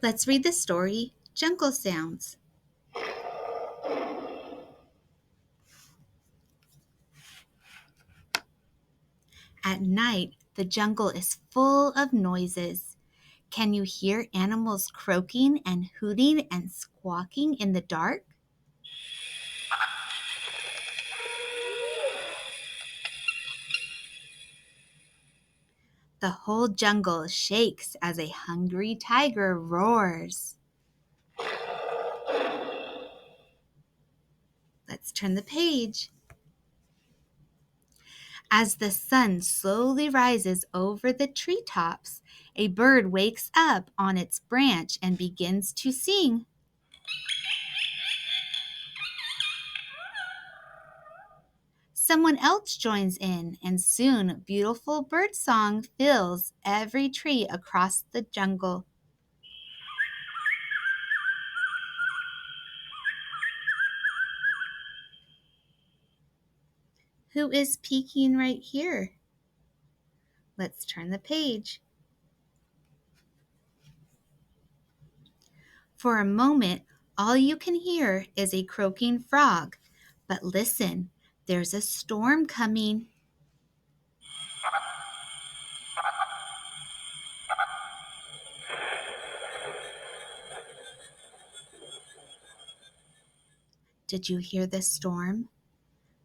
Let's read the story, Jungle Sounds. At night, the jungle is full of noises. Can you hear animals croaking and hooting and squawking in the dark? The whole jungle shakes as a hungry tiger roars. Let's turn the page. As the sun slowly rises over the treetops, a bird wakes up on its branch and begins to sing. Someone else joins in, and soon beautiful birdsong fills every tree across the jungle. Who is peeking right here? Let's turn the page. For a moment, all you can hear is a croaking frog. But listen, there's a storm coming. Did you hear the storm?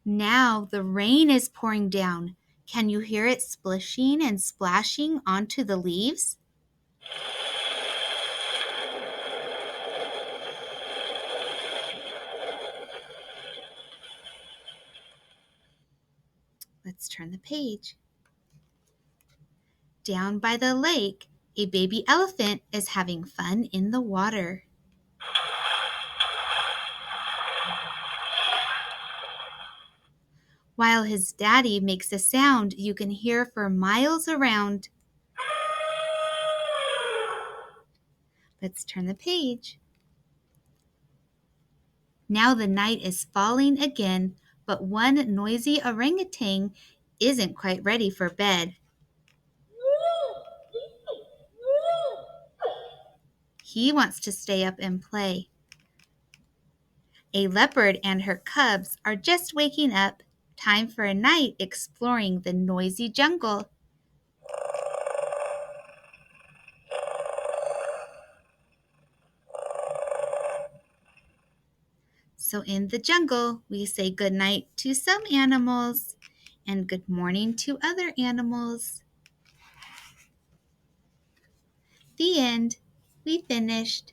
Now the rain is pouring down. Can you hear it splishing and splashing onto the leaves? Let's turn the page. Down by the lake, a baby elephant is having fun in the water. While his daddy makes a sound you can hear for miles around. Let's turn the page. Now the night is falling again, but one noisy orangutan isn't quite ready for bed. He wants to stay up and play. A leopard and her cubs are just waking up. Time for a night exploring the noisy jungle. So in the jungle, we say good night to some animals and good morning to other animals. The end. We finished.